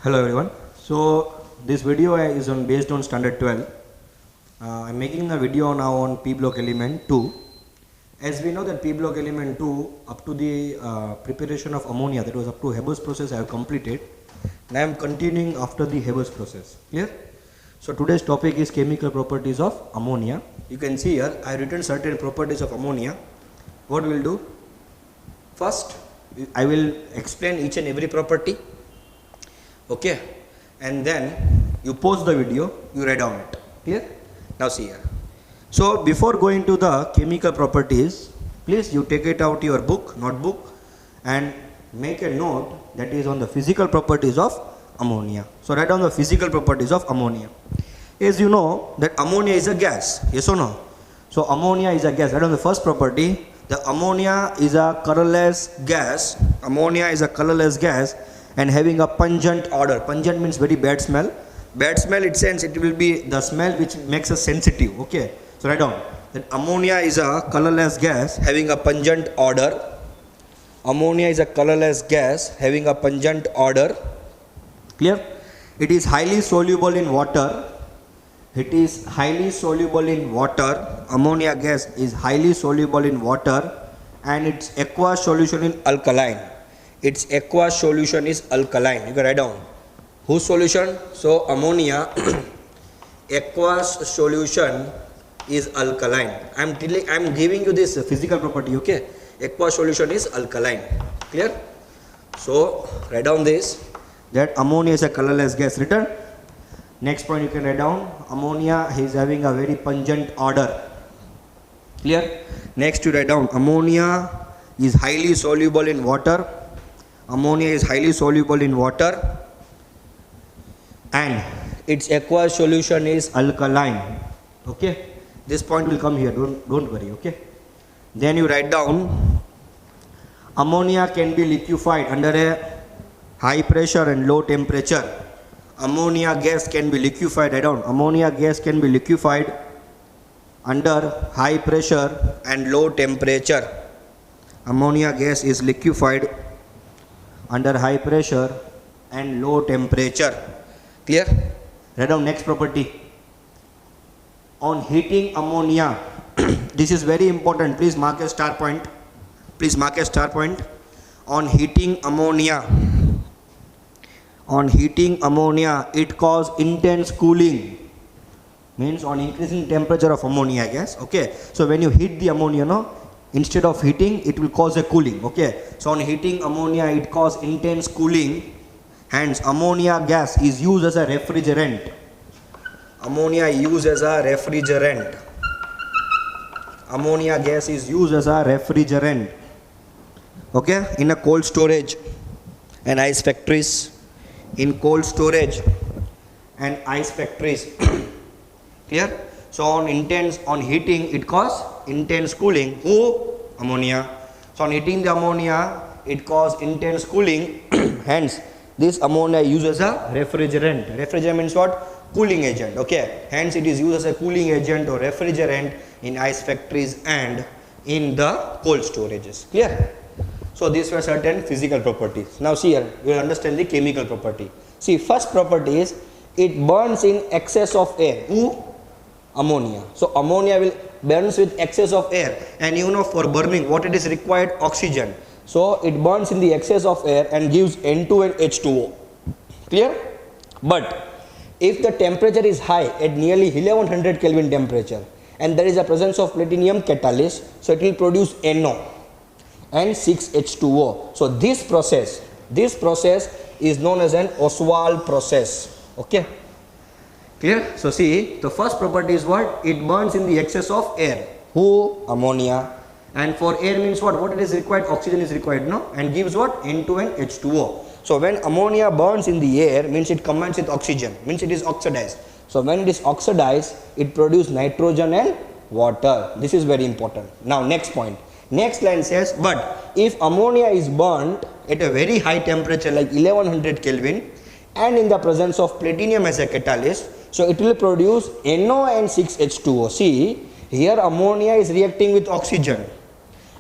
Hello everyone. So this video is based on standard 12. I'm making the video now on P block element 2. As we know that P block element 2 up to the preparation of ammonia, that was up to Haber's process, I have completed. Now I am continuing after the Haber's process. Clear? So today's topic is chemical properties of ammonia. You can see here I have written certain properties of ammonia. What we will do? First I will explain each and every property. Okay, and then you pause the video, you write down it. Clear? Now see here. So before going to the chemical properties, please you take it out your notebook and make a note that is on the physical properties of ammonia. So write down the physical properties of ammonia. As you know that ammonia is a gas, yes or no? So ammonia is a gas. Write down the first property. The ammonia is a colorless gas. Ammonia is a colorless gas and having a pungent odor. Pungent means very bad smell. Bad smell, it sense it will be the smell which makes us sensitive. Okay, so write down that ammonia is a colorless gas having a pungent odor. Ammonia is a colorless gas having a pungent odor. Clear? It is highly soluble in water. It is highly soluble in water. Ammonia gas is highly soluble in water and its aqueous solution in alkaline. Its aqueous solution is alkaline. You can write down whose solution? So ammonia aqueous solution is alkaline. I am giving you this physical property. Okay, aqueous solution is alkaline. Clear? So write down this, that ammonia is a colorless gas. Written. Next point you can write down, ammonia is having a very pungent odor. Clear? Next you write down, ammonia is highly soluble in water. Ammonia is highly soluble in water and its aqueous solution is alkaline. Okay, this point will come here, don't worry. Okay, then you write down, ammonia can be liquefied under a high pressure and low temperature. Ammonia gas can be liquefied. Write down, ammonia gas can be liquefied under high pressure and low temperature. Ammonia gas is liquefied under high pressure and low temperature. Clear? Write down next property. On heating ammonia, this is very important. Please mark a star point. Please mark a star point. On heating ammonia, it causes intense cooling. Means on increasing temperature of ammonia gas. Okay. So when you heat the ammonia, no, instead of heating, it will cause a cooling. Okay. So on heating ammonia, it causes intense cooling. Hence, ammonia gas is used as a refrigerant. Ammonia used as a refrigerant. Ammonia gas is used as a refrigerant. Okay. In a cold storage and ice factories. In cold storage and ice factories. Clear? So on heating, it causes intense cooling. Ammonia. So on heating the ammonia, it causes intense cooling. Hence, this ammonia is used as a refrigerant. Refrigerant means what? Cooling agent. Okay. Hence, it is used as a cooling agent or refrigerant in ice factories and in the cold storages. Clear? So these were certain physical properties. Now see here, you will understand the chemical property. See, first property is it burns in excess of air. Ammonia. So ammonia will burns with excess of air, and you know for burning what it is required? Oxygen. So it burns in the excess of air and gives N2 and H2O. Clear? But if the temperature is high at nearly 1100 Kelvin temperature and there is a presence of platinum catalyst, so it will produce NO and 6H2O. So this process is known as an Ostwald process. Okay, clear? So see, the first property is what? It burns in the excess of air. Ammonia. And for air means what it is required? Oxygen is required, no? And gives what? N2 and H2O. So when ammonia burns in the air, means it combines with oxygen, means it is oxidized. So when it is oxidized, it produces nitrogen and water. This is very important. Now next point. Next line says, but if ammonia is burnt at a very high temperature like 1100 Kelvin and in the presence of platinum as a catalyst, so it will produce NO and 6H2O. See, here ammonia is reacting with oxygen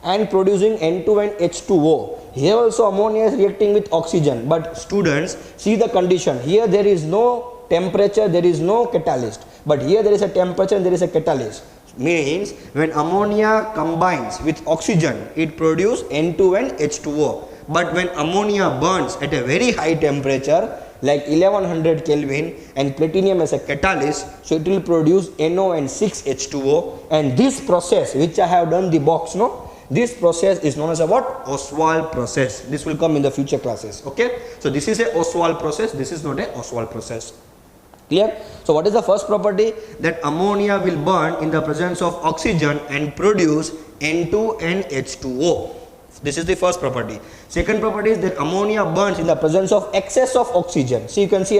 and producing N2 and H2O. Here also ammonia is reacting with oxygen, but students, see the condition. Here there is no temperature, there is no catalyst, but here there is a temperature and there is a catalyst. Means when ammonia combines with oxygen, it produces N2 and H2O. But when ammonia burns at a very high temperature like 1100 Kelvin and platinum as a catalyst, so it will produce NO and 6H2O. And this process which I have done the box, no, this process is known as a what? Ostwald process. This will come in the future classes. Okay, so this is a Ostwald process, this is not a Ostwald process. Clear? So what is the first property? That ammonia will burn in the presence of oxygen and produce N2 and H2O. This is the first property. Second property is that ammonia burns in the presence of excess of oxygen. So you can see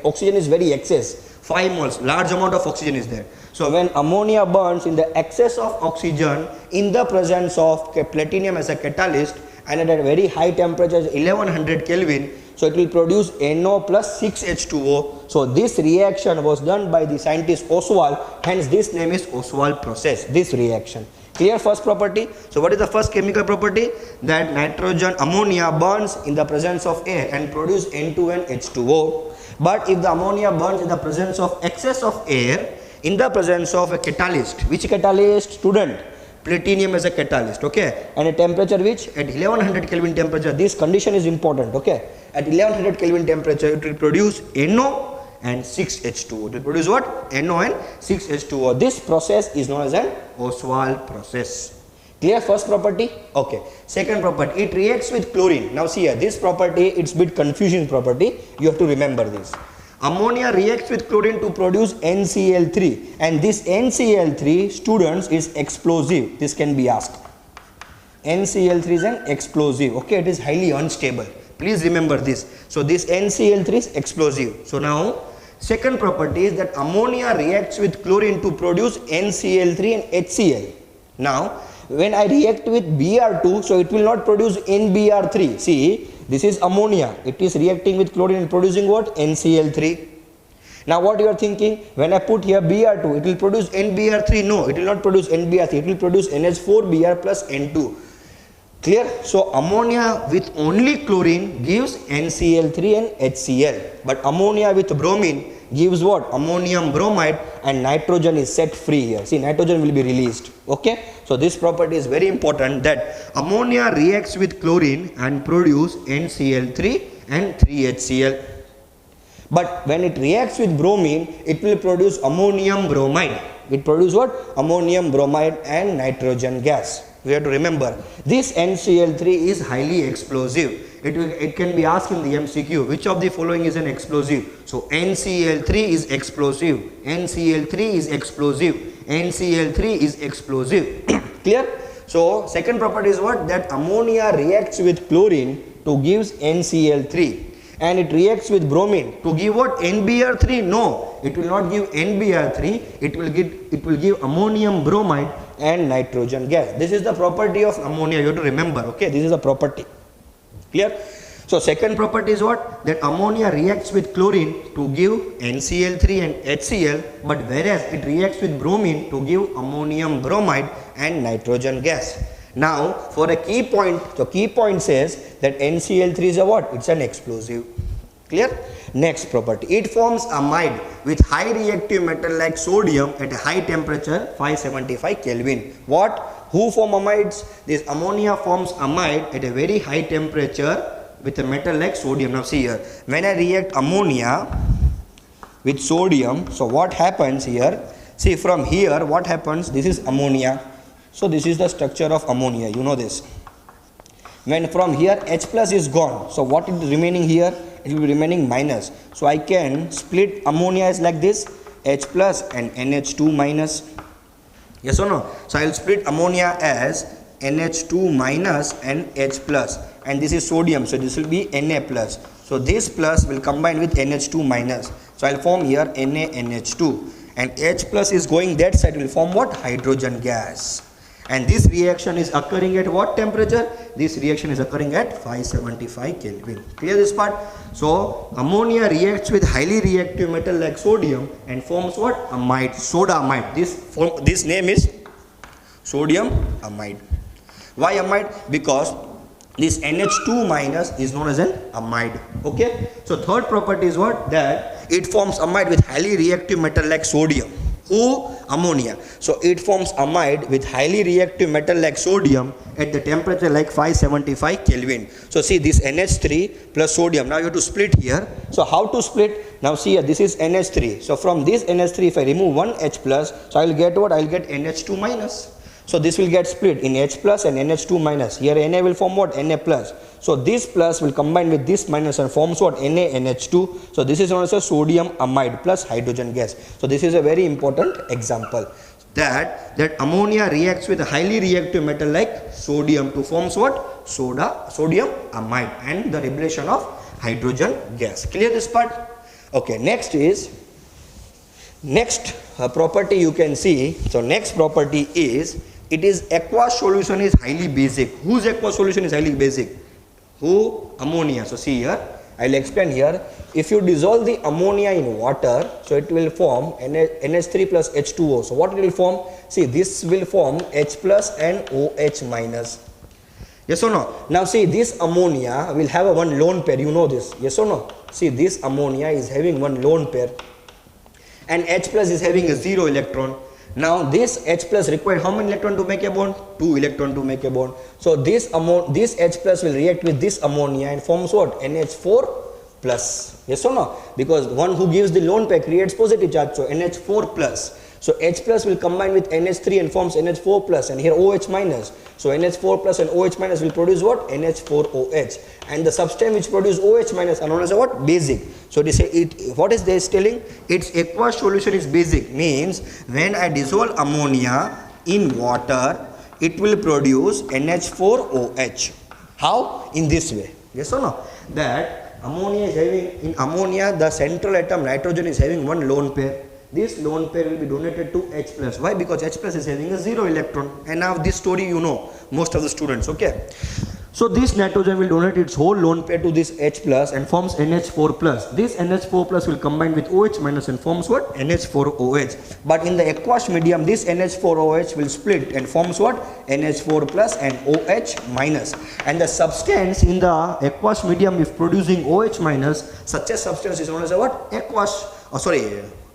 oxygen is very excess, 5 moles, large amount of oxygen is there. So when ammonia burns in the excess of oxygen in the presence of platinum as a catalyst and at a very high temperature 1100 Kelvin, so it will produce NO plus 6H2O. So this reaction was done by the scientist Ostwald, hence this name is Ostwald process, this reaction. Clear first property? So what is the first chemical property? That nitrogen ammonia burns in the presence of air and produce N2 and H2O. But if the ammonia burns in the presence of excess of air, in the presence of a catalyst, which catalyst, student? Platinum as a catalyst, okay, and a temperature which? At 1100 Kelvin temperature. This condition is important, okay. At 1100 Kelvin temperature, it will produce NO and 6H2O. It will produce what? NO and 6H2O. This process is known as an Ostwald process. Clear first property? Okay. Second property, it reacts with chlorine. Now see here, this property, it's bit confusing property. You have to remember this. Ammonia reacts with chlorine to produce NCl3, and this NCl3, students, is explosive. This can be asked. NCl3 is an explosive, okay, it is highly unstable. Please remember this. So this NCl3 is explosive. So now second property is that ammonia reacts with chlorine to produce NCl3 and HCl. Now when I react with Br2, so it will not produce NBr3. See, this is ammonia. It is reacting with chlorine and producing what? NCl3. Now what you are thinking? When I put here Br2, it will produce NBr3. No, it will not produce NBr3. It will produce NH4Br plus N2. Clear? So ammonia with only chlorine gives NCl3 and HCl. But ammonia with bromine gives what? Ammonium bromide, and nitrogen is set free here. See, nitrogen will be released. Okay? So this property is very important, that ammonia reacts with chlorine and produce NCl3 and 3HCl. But when it reacts with bromine, it will produce ammonium bromide. It produces what? Ammonium bromide and nitrogen gas. We have to remember, this NCl3 is highly explosive. It can be asked in the MCQ, which of the following is an explosive? So NCl3 is explosive, NCl3 is explosive, NCl3 is explosive. Clear? So second property is what? That ammonia reacts with chlorine to gives NCl3, and it reacts with bromine to give what? NBr3. No, it will not give NBr3. It will give ammonium bromide and nitrogen gas. This is the property of ammonia. You have to remember. Okay, this is the property. Clear? So second property is what? That ammonia reacts with chlorine to give NCl3 and HCl, but whereas it reacts with bromine to give ammonium bromide and nitrogen gas. Now for a key point, the key point says that NCl3 is a what? It's an explosive. Clear? Next property, it forms amide with high reactive metal like sodium at a high temperature 575 Kelvin. What? Who form amides? This ammonia forms amide at a very high temperature with a metal like sodium. Now see here, when I react ammonia with sodium, so what happens here? See, from here what happens? This is ammonia. So this is the structure of ammonia, you know this. When from here H plus is gone, so what is remaining here? It will be remaining minus. So I can split ammonia as like this, H plus and NH2 minus. Yes or no? So I will split ammonia as NH2 minus and H plus, and this is sodium, so this will be Na plus. So this plus will combine with NH2 minus. So I will form here NaNH2, and H plus is going that side, will form what? Hydrogen gas. And this reaction is occurring at what temperature? This reaction is occurring at 575 Kelvin. Clear this part? So ammonia reacts with highly reactive metal like sodium and forms what? Amide, soda amide. This name is sodium amide. Why amide? Because this NH2 minus is known as an amide. Okay. So third property is what? That it forms amide with highly reactive metal like sodium. Who? Ammonia. So it forms amide with highly reactive metal like sodium at the temperature like 575 Kelvin. So see this NH3 plus sodium. Now you have to split here. So how to split? Now see here, this is NH3. So from this NH3, if I remove one H plus, so I will get what? I will get NH2 minus. So this will get split in H plus and NH2 minus. Here Na will form what? Na plus. So this plus will combine with this minus and forms what? NaNH2. So this is known as a sodium amide plus hydrogen gas. So this is a very important example. That ammonia reacts with a highly reactive metal like sodium to forms what? Sodium amide and the revelation of hydrogen gas. Clear this part? Okay, next property you can see. So next property is it is aqueous solution is highly basic. Whose aqueous solution is highly basic? Who? Ammonia. So see here, I will explain here. If you dissolve the ammonia in water, so it will form NH3 plus H2O. So what it will form? See, this will form H plus and OH minus. Yes or no? Now see, this ammonia will have a one lone pair. You know this. Yes or no? See, this ammonia is having one lone pair and H plus is having a 0 electron. Now this H plus required how many electron to make a bond? 2 electron to make a bond. So this H plus will react with this ammonia and forms what? NH4 plus. Yes or no? Because one who gives the lone pair creates positive charge, so NH4 plus. So H plus will combine with NH3 and forms NH4 plus, and here OH minus. So NH4 plus and OH minus will produce what? NH4OH. And the substance which produce OH minus are known as a what? Basic. So they say what is this telling? Its aqueous solution is basic, means when I dissolve ammonia in water, it will produce NH4OH. How? In this way. Yes or no? That ammonia is having, in ammonia the central atom nitrogen is having one lone pair. This lone pair will be donated to H plus. Why? Because H plus is having a 0 electron. And now this story you know, most of the students, okay. So this nitrogen will donate its whole lone pair to this H plus and forms NH4 plus. This NH4 plus will combine with OH minus and forms what? NH4OH. But in the aqueous medium, this NH4OH will split and forms what? NH4 plus and OH minus. And the substance in the aqueous medium is producing OH minus. Such a substance is known as a what?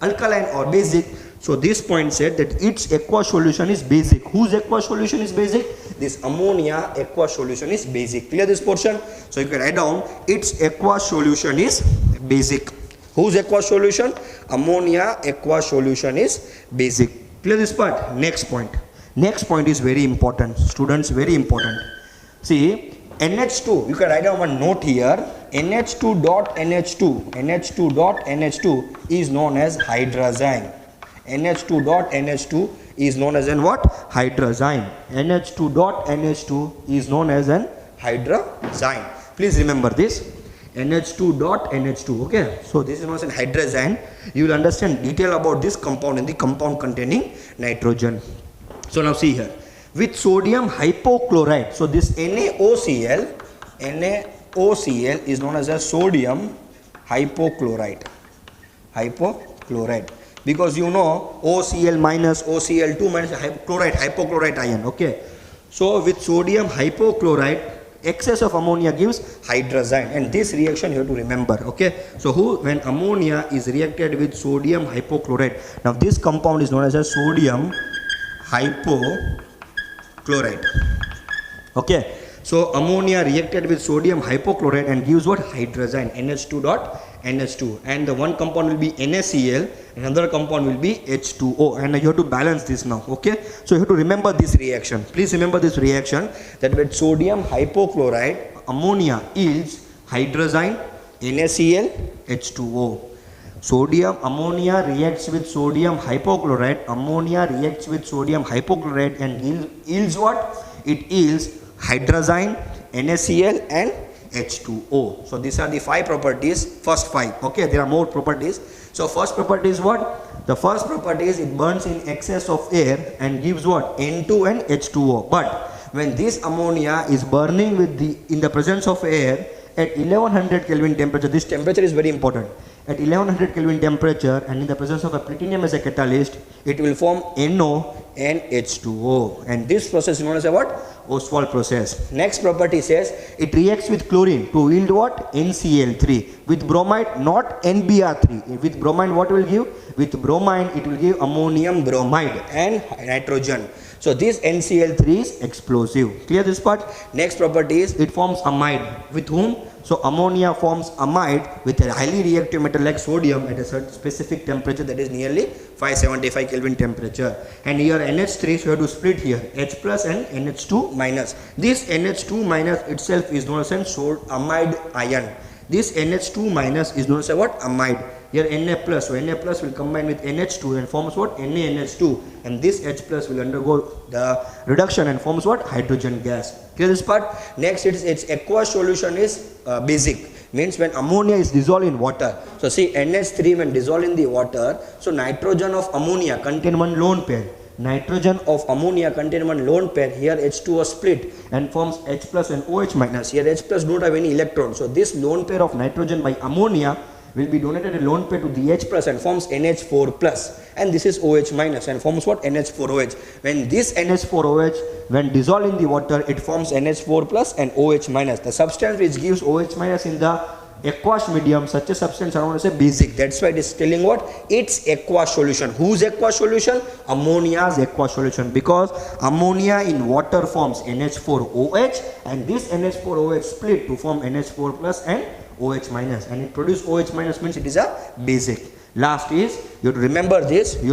Alkaline or basic. So this point said that its aqueous solution is basic. Whose aqueous solution is basic? This ammonia aqueous solution is basic. Clear this portion? So you can write down its aqueous solution is basic. Whose aqueous solution? Ammonia aqueous solution is basic. Clear this part? Next point. Next point is very important. Students, very important. See, NH2, you can write down one note here. NH2 dot NH2, NH2 dot NH2 is known as hydrazine. NH2 dot NH2 is known as an what? Hydrazine. NH2 dot NH2 is known as an hydrazine. Please remember this. NH2 dot NH2. Okay. So this is known as an hydrazine. You will understand detail about this compound in the compound containing nitrogen. So now see here. With sodium hypochlorite. So this NaOCl is known as a sodium hypochlorite. Hypochlorite. Because you know OCl minus OCl2 minus hypochlorite ion. Okay. So with sodium hypochlorite, excess of ammonia gives hydrazine, and this reaction you have to remember. Okay. So when ammonia is reacted with sodium hypochlorite, now this compound is known as a sodium hypochlorite. Okay. So ammonia reacted with sodium hypochlorite and gives what? Hydrazine, NH2 dot NH2, and the one compound will be NaCl, another compound will be H2O, and you have to balance this now. Okay. So you have to remember this reaction. Please remember this reaction, that with sodium hypochlorite, ammonia yields hydrazine, NaCl, H2O. Sodium ammonia reacts with sodium hypochlorite, ammonia reacts with sodium hypochlorite and yields what? It yields hydrazine, NaCl and H2O. So these are the 5 properties, first 5. Okay, there are more properties. So first property is what? The first property is it burns in excess of air and gives what? N2 and H2O. But when this ammonia is burning in the presence of air at 1100 Kelvin temperature, this temperature is very important. at 1100 Kelvin temperature and in the presence of a platinum as a catalyst, it will form NO and H2O. And this process is known as a what? Ostwald process. Next property says it reacts with chlorine to yield what? NCl3. With bromide, not NBr3. With bromide, what will give? With bromine, it will give ammonium bromide and nitrogen. So this NCl3 is explosive. Clear this part? Next property is it forms amide. With whom? So ammonia forms amide with a highly reactive metal like sodium at a certain specific temperature, that is nearly 575 Kelvin temperature. And here NH3, so you have to split here H plus and NH2 minus. This NH2 minus itself is known as an amide ion. This NH2 minus is known as a what? Amide. Here Na plus, so Na plus will combine with NH2 and forms what? NaNH2, and this H plus will undergo the reduction and forms what? Hydrogen gas. Clear this part? Next, its aqueous solution is basic, means when ammonia is dissolved in water. So see, NH3 when dissolved in the water, so nitrogen of ammonia contain one lone pair. Nitrogen of ammonia contain one lone pair. Here H2O split and forms H plus and OH minus. Here H plus don't have any electron. So this lone pair of nitrogen by ammonia will be donated a lone pair to the H plus and forms NH4 plus, and this is OH minus and forms what? NH4OH. When this NH4OH when dissolved in the water, it forms NH4 plus and OH minus. The substance which gives OH minus in the aqueous medium, such a substance are known as a basic. That's why it is telling what? Its aqueous solution. Whose aqueous solution? Ammonia's aqueous solution, because ammonia in water forms NH4OH and this NH4OH split to form NH4 plus and OH minus, and it produces OH minus, means it is a basic. Last is, you have to remember this, you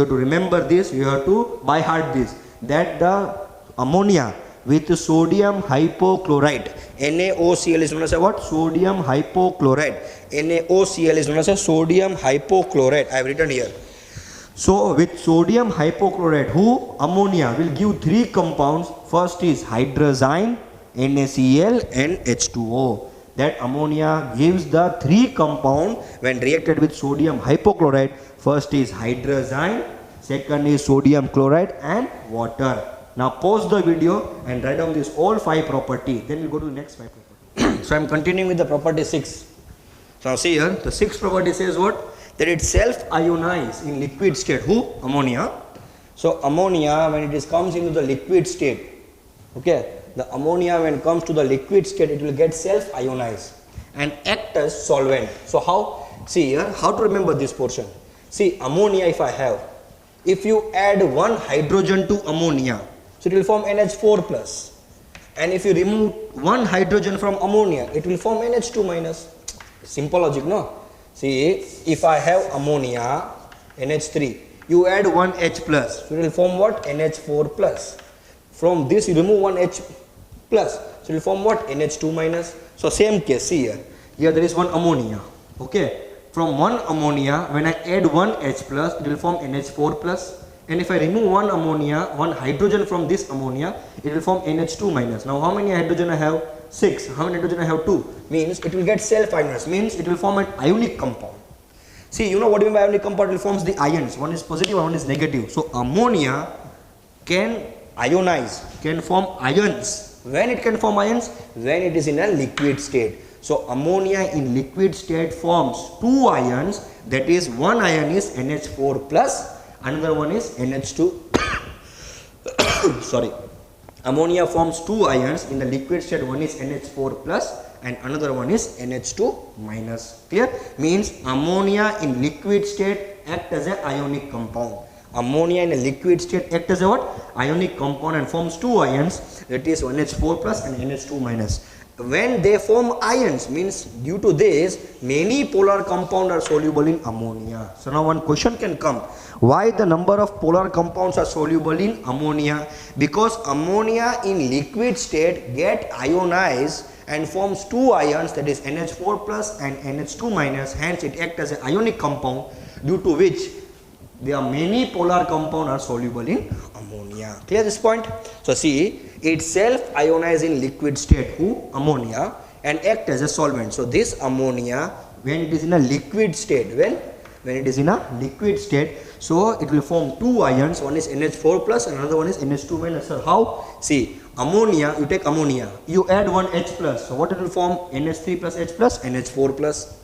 have to by heart this, that the ammonia with sodium hypochlorite, NaOCl is known as a what? Sodium hypochlorite. NaOCl is known as a sodium hypochlorite. I have written here. So with sodium hypochlorite, who ammonia will give three compounds. First is hydrazine, NaCl and H2O. That ammonia gives the three compound when reacted with sodium hypochlorite. First is hydrazine, second is sodium chloride and water. Now pause the video and write down this all five property. Then we'll go to the next five property. So I am continuing with the property 6. So now see here, the sixth property says what? That it self-ionize in liquid state. Who? Ammonia. So ammonia when it comes into the liquid state, okay, the ammonia when it comes to the liquid state, it will get self-ionized and act as solvent. So how? See here, how to remember this portion. See, ammonia if you add one hydrogen to ammonia, so it will form NH4 plus. And if you remove one hydrogen from ammonia, it will form NH2 minus. Simple logic, no? See, if I have ammonia, NH3, you add one H plus, so it will form what? NH4 plus. From this you remove one H plus, so it will form what? NH2 minus. So same case, see here. Here there is one ammonia. Okay. From one ammonia, when I add one H plus, it will form NH4 plus. And if I remove one ammonia, one hydrogen from this ammonia, it will form NH2 minus. Now how many hydrogen I have? 6. How many hydrogen I have? 2. Means it will get self-ionized. Means it will form an ionic compound. See, you know what do you mean by ionic compound? It forms the ions. One is positive, one is negative. So ammonia can ionize, can form ions. When it can form ions? When it is in a liquid state. So ammonia in liquid state forms two ions, that is one ion is NH4 plus, another one is NH2. Sorry. Ammonia forms two ions in the liquid state, one is NH4 plus and another one is NH2 minus. Clear? Means ammonia in liquid state act as an ionic compound. Ammonia in a liquid state act as a what? Ionic compound and forms two ions, that is NH4 plus and NH2 minus. When they form ions, means due to this many polar compounds are soluble in ammonia. So now one question can come, why the number of polar compounds are soluble in ammonia? Because ammonia in liquid state get ionized and forms two ions, that is NH4 plus and NH2 minus, hence it acts as an ionic compound, due to which there are many polar compounds are soluble in ammonia. Clear this point? So see, it self-ionize in liquid state, who? Ammonia, and act as a solvent. So this ammonia, when it is in a liquid state, when it is in a liquid state, so it will form two ions, one is NH4 plus and another one is NH2 minus. So how? See, ammonia, you take ammonia, you add one H plus, so what it will form? NH3 plus H plus, NH4 plus.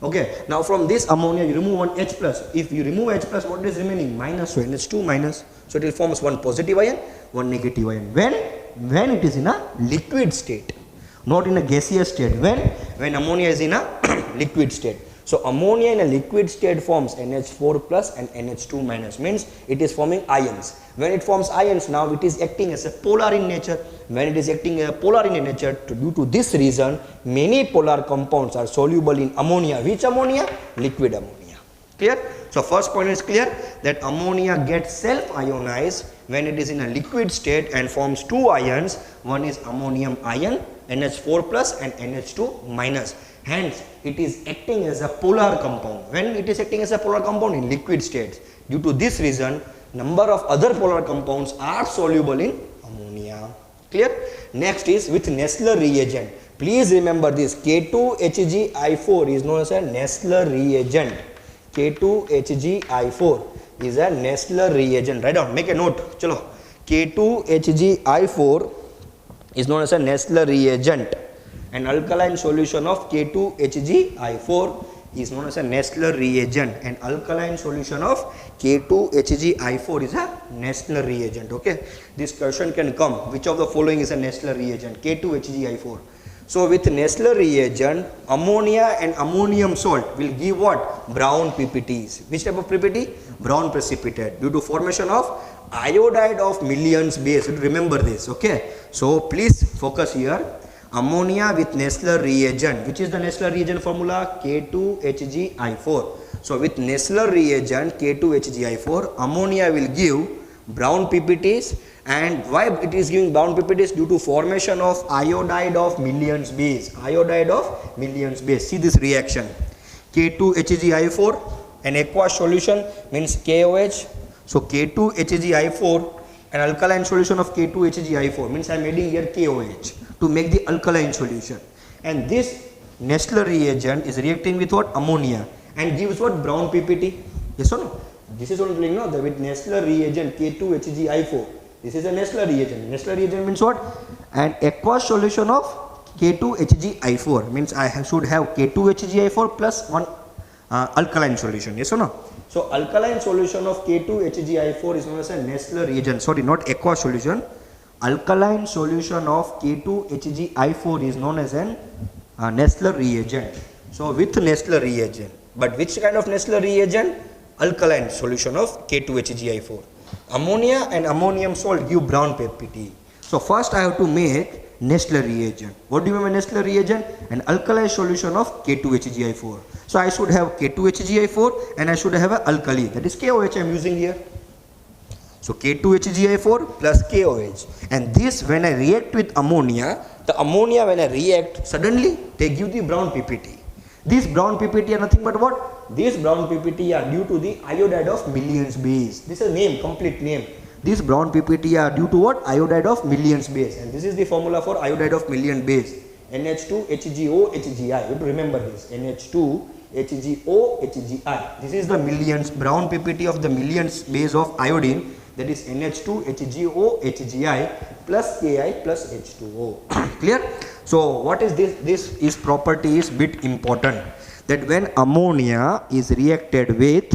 Okay, now from this ammonia you remove one H plus. If you remove H plus, what is remaining? Minus, so NH2 minus. So it will form one positive ion, one negative ion. When it is in a liquid state, not in a gaseous state. When ammonia is in a liquid state. So ammonia in a liquid state forms NH4 plus and NH2 minus, means it is forming ions. When it forms ions, now it is acting as a polar in nature. When it is acting as a polar in nature, due to this reason, many polar compounds are soluble in ammonia. Which ammonia? Liquid ammonia. Clear? So first point is clear, that ammonia gets self-ionized when it is in a liquid state and forms two ions. One is ammonium ion, NH4 plus and NH2 minus. Hence, it is acting as a polar compound. When it is acting as a polar compound in liquid states, due to this reason, number of other polar compounds are soluble in ammonia. Clear? Next is with Nessler reagent. Please remember this, K2HgI4 is known as a Nessler reagent. K2HgI4 is a Nessler reagent. Write down, make a note. Chalo. K2HgI4 is known as a Nessler reagent. An alkaline solution of K2HgI4 is known as a Nessler reagent. An alkaline solution of K2HgI4 is a Nessler reagent. Okay, this question can come, which of the following is a Nessler reagent? K2HgI4. So with Nessler reagent, ammonia and ammonium salt will give what? Brown PPTs. Which type of PPT? Brown precipitate, due to formation of iodide of millions base. Remember this. Okay, so please focus here. Ammonia with Nessler reagent. Which is the Nessler reagent formula? K2HgI4. So with Nessler reagent K2HgI4, ammonia will give brown PPTs. And why it is giving brown PPTs? Due to formation of iodide of millions base. Iodide of millions base. See this reaction. K2HgI4, an aqueous solution means KOH. So K2HgI4, an alkaline solution of K2HgI4 means I am adding here KOH to make the alkaline solution. And this Nessler reagent is reacting with what? Ammonia, and gives what? Brown PPT. Yes or no? This is only no, that with Nessler reagent K2HgI4. This is a Nessler reagent. Nessler reagent means what? An aqueous solution of K2HgI4 means I should have K2HgI4 plus one alkaline solution. Yes or no? So alkaline solution of K2HgI4 is known as a Nessler reagent. Sorry, not aqueous solution. Alkaline solution of K2HgI4 is known as an Nessler reagent. So with Nessler reagent, but which kind of Nessler reagent? Alkaline solution of K2HgI4. Ammonia and ammonium salt give brown PPT. So first I have to make Nessler reagent. What do you mean by Nessler reagent? An alkaline solution of K2HgI4. So I should have K2HgI4 and I should have an alkali, that is KOH I am using here. So K2HgI4 plus KOH, and this when I react with ammonia, the ammonia when I react, suddenly they give the brown PPT. These brown PPT are nothing but what? These brown PPT are due to the iodide of millions base. This is a name, complete name. These brown PPT are due to what? Iodide of millions base, and this is the formula for iodide of million base. NH2HgO-HgI. You have to remember this. NH2HgO-HgI. This is the millions brown PPT of the millions base of iodine. That is NH2HgO-HgI plus Ki plus H2O. Clear? So what is this? This is property is bit important. That when ammonia is reacted with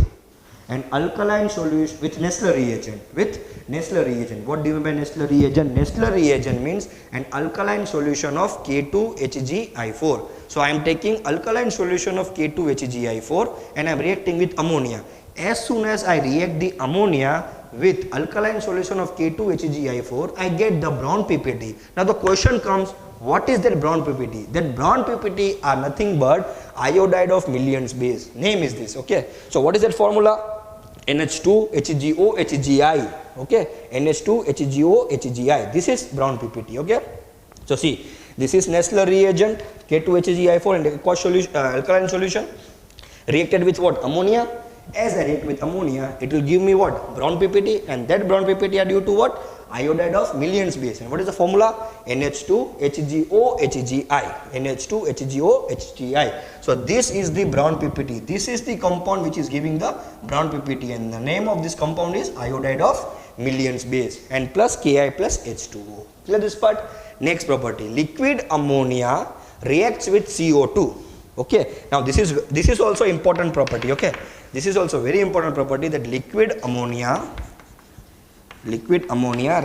an alkaline solution with Nessler reagent. What do you mean by Nessler reagent? Nessler reagent means an alkaline solution of K2HgI4. So I am taking alkaline solution of K2HgI4 and I am reacting with ammonia. As soon as I react the ammonia with alkaline solution of K2HgI4, I get the brown PPT. Now the question comes, what is that brown PPT? That brown PPT are nothing but iodide of millions base. Name is this. Okay. So what is that formula? NH2HgO-HgI. Okay. NH2HgO-HgI. This is brown PPT. Okay. So see, this is Nessler reagent K2HgI4 and aqueous solution, alkaline solution reacted with what? Ammonia. As I react with ammonia, it will give me what? Brown PPT, and that brown PPT are due to what? Iodide of millions base. And what is the formula? NH2HgO-HgI. NH2HgO-HgI. So this is the brown PPT. This is the compound which is giving the brown PPT, and the name of this compound is iodide of millions base, and plus Ki plus H2O. Clear this part? Next property. Liquid ammonia reacts with CO2. Okay, now this is also important property. Okay, this is also very important property, that liquid ammonia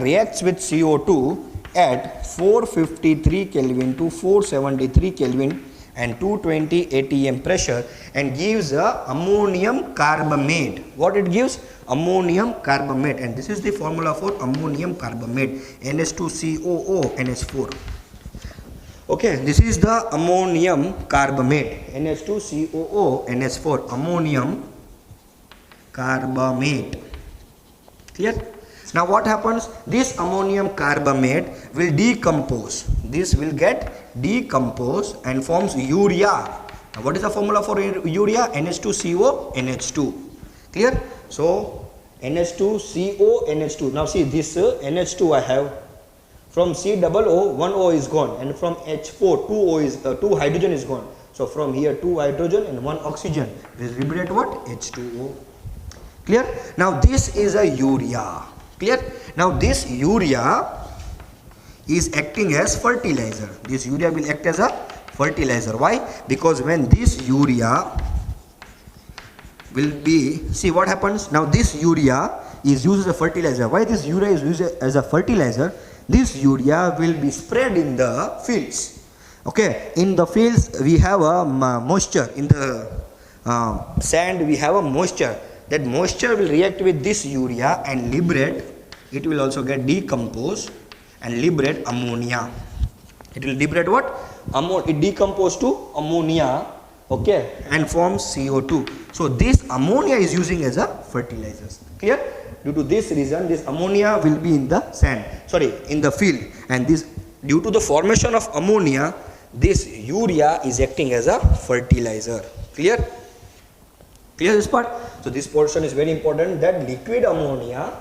reacts with CO2 at 453 Kelvin to 473 Kelvin and 220 atm pressure and gives a ammonium carbamate. What it gives? Ammonium carbamate, and this is the formula for ammonium carbamate, NH2COO NH4. Okay, this is the ammonium carbamate, NH2COO NH4, ammonium carbamate. Clear? Now what happens? This ammonium carbamate will decompose. This will get decomposed and forms urea. Now what is the formula for urea? NH2CO NH2. Clear? So NH2CO NH2. Now see this NH2 I have. From COO, one O is gone, and from H4, two hydrogen is gone. So from here, 2 hydrogen and 1 oxygen. This will liberate what? H2O. Clear? Now this is a urea. Clear? Now this urea is acting as fertilizer. This urea will act as a fertilizer. Why? Because when this urea will be, see what happens? Now this urea is used as a fertilizer. Why this urea is used as a fertilizer? This urea will be spread in the fields. Okay, in the fields we have a moisture. In the sand we have a moisture. That moisture will react with this urea and liberate. It will also get decomposed and liberate ammonia. It will liberate what? It decomposes to ammonia. Okay, and forms CO2. So this ammonia is using as a fertilizer. Clear? Due to this reason, this ammonia will be in the in the field, and this, due to the formation of ammonia, this urea is acting as a fertilizer. Clear? Clear this part? So this portion is very important, that liquid ammonia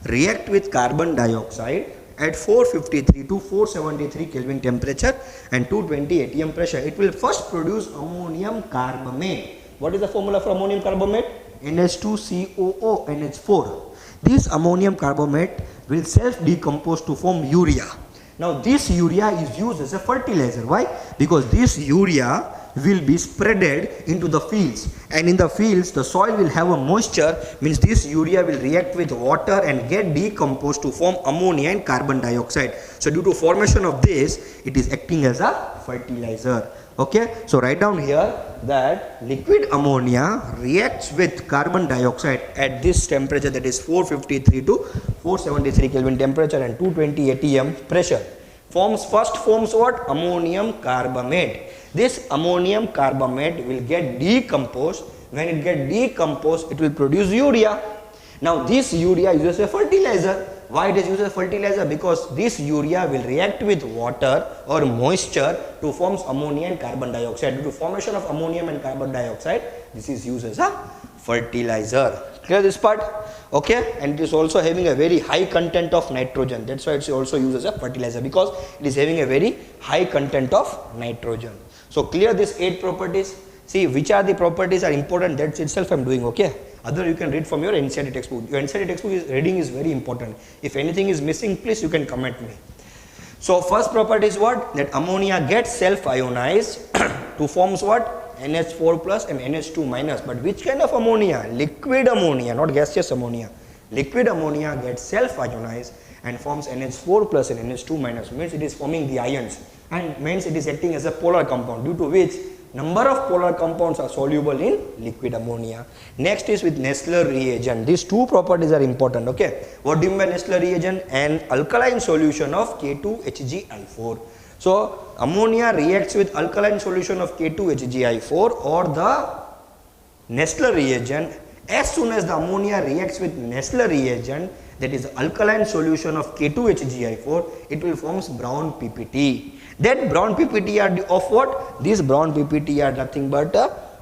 react with carbon dioxide at 453 to 473 Kelvin temperature and 220 atm pressure. It will first produce ammonium carbamate. What is the formula for ammonium carbamate? NH2COO NH4. This ammonium carbamate will self-decompose to form urea. Now this urea is used as a fertilizer. Why? Because this urea will be spreaded into the fields, and in the fields the soil will have a moisture, means this urea will react with water and get decomposed to form ammonia and carbon dioxide. So due to formation of this, it is acting as a fertilizer. Okay, so write down here that liquid ammonia reacts with carbon dioxide at this temperature, that is 453 to 473 Kelvin temperature and 220 atm pressure. First forms what? Ammonium carbamate. This ammonium carbamate will get decomposed. When it gets decomposed, it will produce urea. Now this urea is used as a fertilizer. Why it is used as a fertilizer? Because this urea will react with water or moisture to form ammonia and carbon dioxide. Due to formation of ammonium and carbon dioxide, this is used as a fertilizer. Clear this part? Okay, and it is also having a very high content of nitrogen. That's why it's also used as a fertilizer, because it is having a very high content of nitrogen. So clear these 8 properties. See which are the properties are important, that itself I am doing. Okay, other you can read from your NCERT textbook. Your NCERT textbook reading is very important. If anything is missing, please you can comment me. So first property is what? That ammonia gets self-ionized to forms what? NH4 plus and NH2 minus. But which kind of ammonia? Liquid ammonia, not gaseous ammonia. Liquid ammonia gets self-ionized and forms NH4 plus and NH2 minus. Means it is forming the ions, and means it is acting as a polar compound, due to which number of polar compounds are soluble in liquid ammonia. Next is with Nessler reagent. These 2 properties are important. Okay, what do you mean by Nessler reagent? An alkaline solution of K2HgI4. So ammonia reacts with alkaline solution of K2HgI4 or the Nessler reagent. As soon as the ammonia reacts with Nessler reagent, that is alkaline solution of K2HgI4, it will forms brown PPT. That brown PPT are of what? These brown PPT are nothing but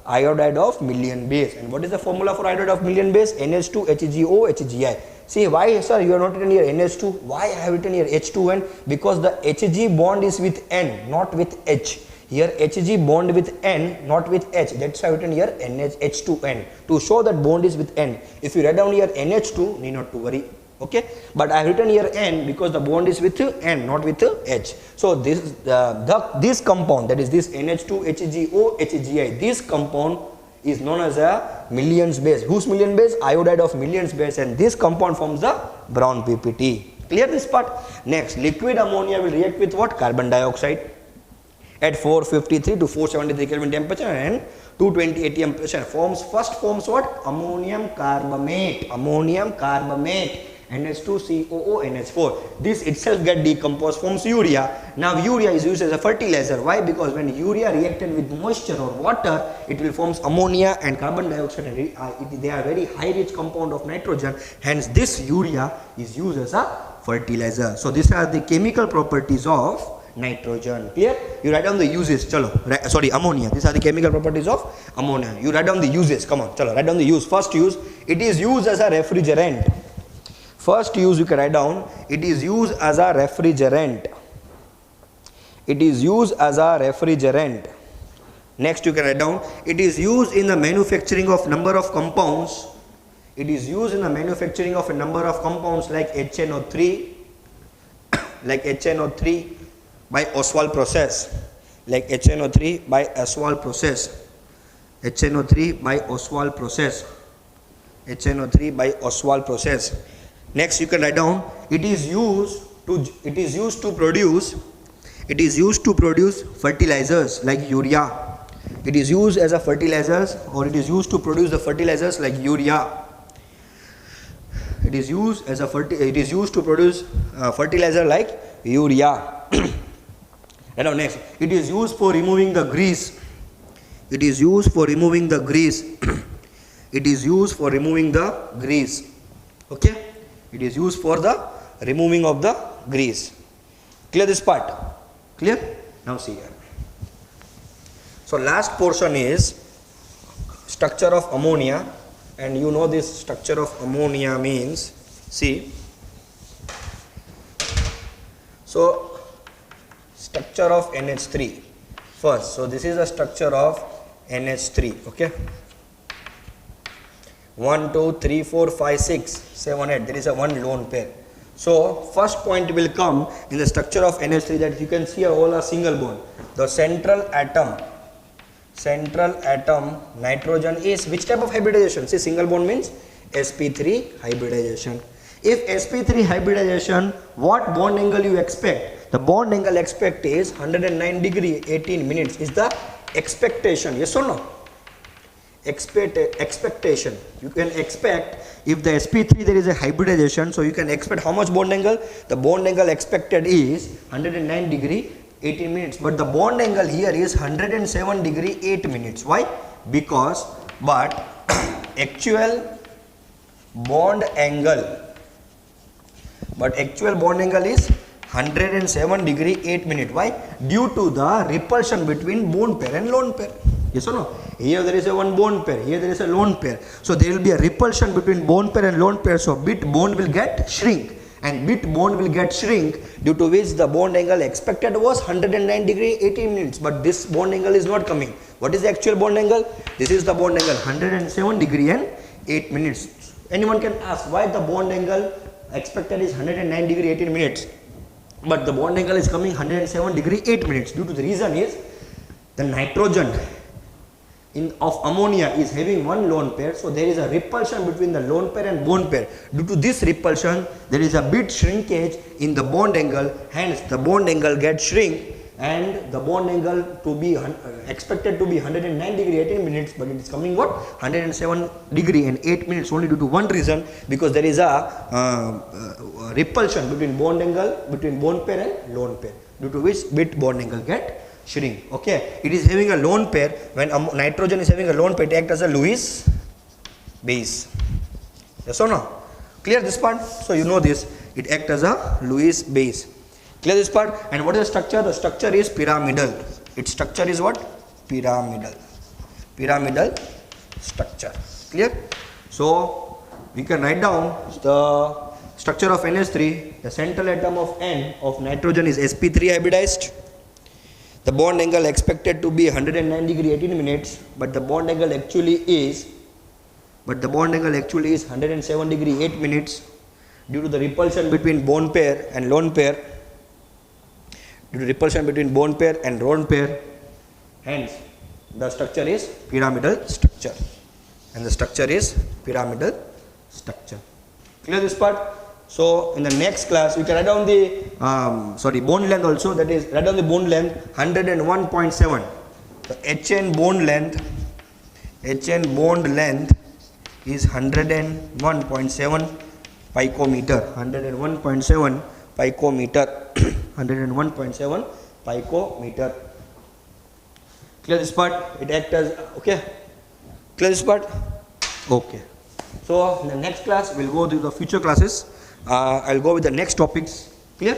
iodide of Million base. And what is the formula for iodide of Million base? NH2HgOHgI. See why, sir, you have not written here NH2? Why I have written here H2N? Because the Hg bond is with N, not with H. Here Hg bond with N, not with H. That's why I have written here H2N, to show that bond is with N. If you write down here NH2, need not to worry. Okay, but I have written here N because the bond is with N, not with H. So this compound, that is this NH2HgO HgI, this compound is known as a Millions base. Whose million base? Iodide of Millions base, and this compound forms the brown PPT. Clear this part? Next, liquid ammonia will react with what? Carbon dioxide at 453 to 473 Kelvin temperature and 220 atm pressure. Forms what? Ammonium carbamate. NH2COO NH4. This itself get decomposed, forms urea. Now urea is used as a fertilizer. Why? Because when urea reacted with moisture or water, it will form ammonia and carbon dioxide, and they are very high rich compound of nitrogen. Hence this urea is used as a fertilizer. So these are the chemical properties of nitrogen. Clear? You write down the uses. Chalo. Ammonia. These are the chemical properties of ammonia. You write down the uses. Come on. Chalo. Write down the use. First use, it is used as a refrigerant. First use you can write down, it is used as a refrigerant. It is used as a refrigerant. Next you can write down, it is used in the manufacturing of number of compounds. It is used in the manufacturing of a number of compounds like HNO3, by Ostwald process. Like HNO3 by Ostwald process. HNO3 by Ostwald process. HNO3 by Ostwald process. Next you can write down, it is used to produce fertilizers like urea. It is used as a fertilizers, or it is used to produce the fertilizers like urea. It is used to produce fertilizer like urea. Write down next, it is used for removing the grease. It is used for removing the grease. It is used for removing the grease. Okay? It is used for the removing of the grease. Clear this part? Clear? Now see here. So last portion is structure of ammonia, and you know this structure of ammonia means, see. So structure of NH3 first. So this is the structure of NH3. Okay. 1, 2, 3, 4, 5, 6, 7, 8. There is a one lone pair. So first point will come in the structure of NH3, that you can see all are single bond. The central atom nitrogen is which type of hybridization? See, single bond means sp3 hybridization. If sp3 hybridization, what bond angle you expect? The bond angle expect is 109 degree 18 minutes is the expectation. Yes or no? Expectation. You can expect if the sp3 there is a hybridization, so you can expect how much bond angle? The bond angle expected is 109 degree 18 minutes, but the bond angle here is 107 degree 8 minutes. Why? Because actual bond angle is 107 degree 8 minutes. Why? Due to the repulsion between bond pair and lone pair. Yes or no? Here there is a one bond pair, here there is a lone pair. So there will be a repulsion between bond pair and lone pair. So bit bond will get shrink, and bit bond will get shrink, due to which the bond angle expected was 109 degree 18 minutes. But this bond angle is not coming. What is the actual bond angle? This is the bond angle 107 degree and 8 minutes. Anyone can ask why the bond angle expected is 109 degree 18 minutes, but the bond angle is coming 107 degree 8 minutes. Due to the reason is the nitrogen of ammonia is having one lone pair, so there is a repulsion between the lone pair and bond pair. Due to this repulsion, there is a bit shrinkage in the bond angle, hence the bond angle gets shrink, and the bond angle to be expected to be 109 degree 18 minutes, but it is coming what? 107 degree and 8 minutes, only due to one reason, because there is a repulsion between bond angle between bond pair and lone pair, due to which bit bond angle get shrink. Okay, it is having a lone pair. When nitrogen is having a lone pair, it acts as a Lewis base. Yes or no? Clear this part? So you know this, it acts as a Lewis base. Clear this part? And what is the structure? The structure is pyramidal. Its structure is what? Pyramidal structure. Clear? So we can write down the structure of NH3. The central atom of N of nitrogen is sp3 hybridized. The bond angle expected to be 109 degree 18 minutes, but the bond angle actually is 107 degree 8 minutes, due to the repulsion between bone pair and lone pair, hence the structure is pyramidal structure, and the structure is pyramidal structure. Clear this part? So in the next class, you can write down the bone length also. That is, write down the bone length 101.7. The HN bone length is 101.7 picometer. 101.7 picometer. 101.7 picometer. Clear this part? It acts as, okay. Clear this part? Okay. So in the next class, we'll go to the future classes. I'll go with the next topics. Clear?